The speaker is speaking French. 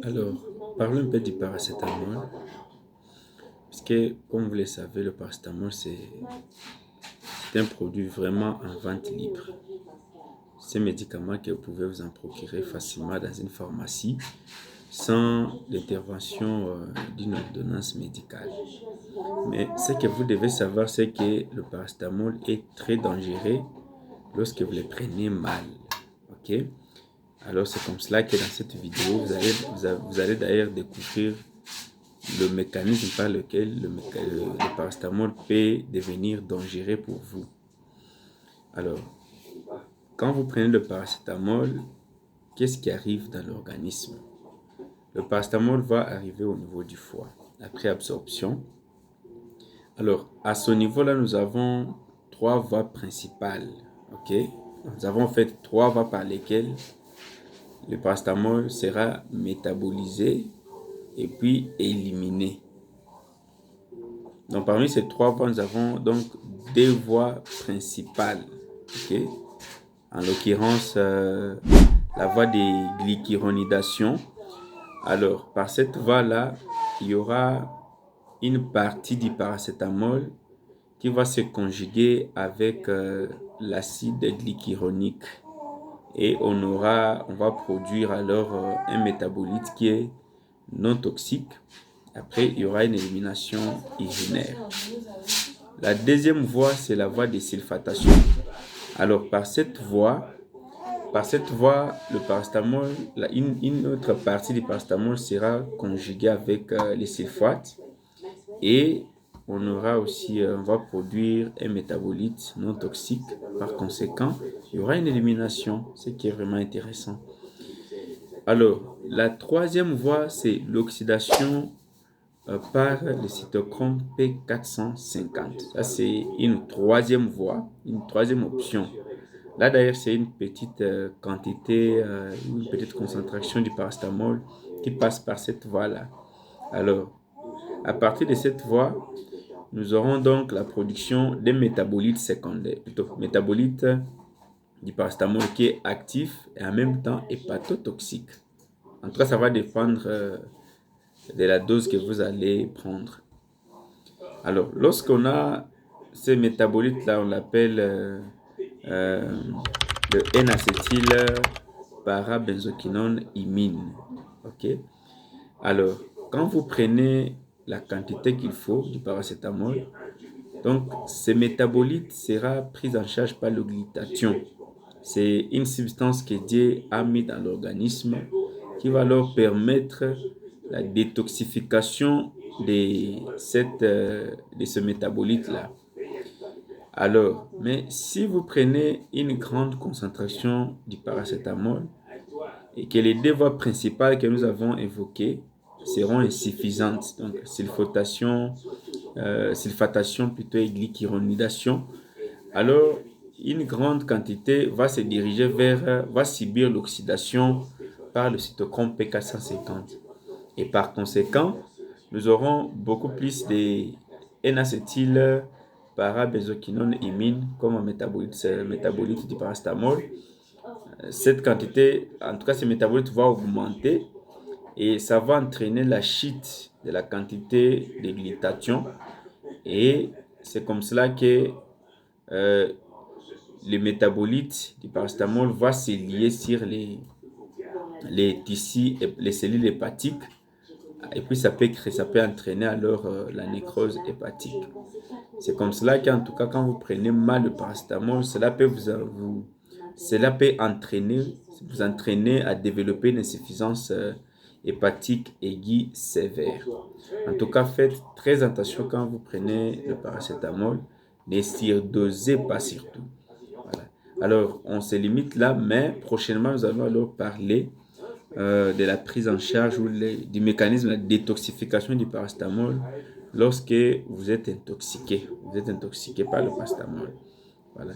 Alors, parlons un peu du paracétamol, puisque, comme vous le savez, le paracétamol, c'est un produit vraiment en vente libre. C'est un médicament que vous pouvez vous en procurer facilement dans une pharmacie sans l'intervention d'une ordonnance médicale. Mais ce que vous devez savoir, c'est que le paracétamol est très dangereux lorsque vous le prenez mal. Ok? Alors, c'est comme cela que dans cette vidéo, vous allez d'ailleurs découvrir le mécanisme par lequel le paracétamol peut devenir dangereux pour vous. Alors, quand vous prenez le paracétamol, qu'est-ce qui arrive dans l'organisme? Le paracétamol va arriver au niveau du foie, après absorption. Alors, à ce niveau-là, nous avons trois voies principales. Ok? Nous avons en fait trois voies par lesquelles le paracétamol sera métabolisé et puis éliminé. Donc, parmi ces trois voies, nous avons donc deux voies principales. Okay? En l'occurrence, la voie de glycyrrhonidation. Alors, par cette voie-là, il y aura une partie du paracétamol qui va se conjuguer avec l'acide glycyrrhonique. Et on va produire alors un métabolite qui est non toxique. Après, il y aura une élimination urinaire. La deuxième voie, c'est la voie de sulfatation. Alors, par cette voie, le paracétamol, une autre partie du paracétamol sera conjuguée avec les sulfates et on va produire un métabolite non toxique. Par conséquent, il y aura une élimination, ce qui est vraiment intéressant. Alors, la troisième voie, c'est l'oxydation par le cytochrome P450. Ça, c'est une troisième voie, une troisième option. Là, d'ailleurs, c'est une petite quantité, une petite concentration du paracétamol qui passe par cette voie-là. Alors, à partir de cette voie, nous aurons donc la production des métabolites secondaires, plutôt métabolites du paracétamol qui est actif et en même temps hépatotoxique. En tout cas, ça va dépendre de la dose que vous allez prendre. Alors, lorsqu'on a ces métabolites-là, on l'appelle le N-acétyl parabenzoquinone imine. Ok? Alors, quand vous prenez la quantité qu'il faut du paracétamol, donc ce métabolite sera pris en charge par le glutathion. C'est une substance que Dieu a mis dans l'organisme qui va leur permettre la détoxification de ce métabolite-là. Alors, mais si vous prenez une grande concentration du paracétamol et que les deux voies principales que nous avons évoquées seront insuffisantes, donc sulfatation plutôt et glycyrrhonidation, alors une grande quantité va se diriger va subir l'oxydation par le cytochrome P450. Et par conséquent, nous aurons beaucoup plus de N-acétyl parabenzoquinone imine comme un métabolite du paracétamol. Cette quantité, en tout cas, ce métabolite va augmenter et ça va entraîner la chute de la quantité de glutathion. Et c'est comme cela que le métabolite du paracétamol va se lier sur les tissus, les cellules hépatiques. Et puis ça peut entraîner alors la nécrose hépatique. C'est comme cela qu'en tout cas, quand vous prenez mal le paracétamol, cela peut vous entraîner à développer une insuffisance hépatique aiguë sévère. En tout cas, faites très attention quand vous prenez le paracétamol. Ne surdosez pas surtout. Voilà. Alors, on se limite là, mais prochainement, nous allons alors parler de la prise en charge ou du mécanisme de détoxification du paracétamol lorsque vous êtes intoxiqué. Vous êtes intoxiqué par le paracétamol. Voilà.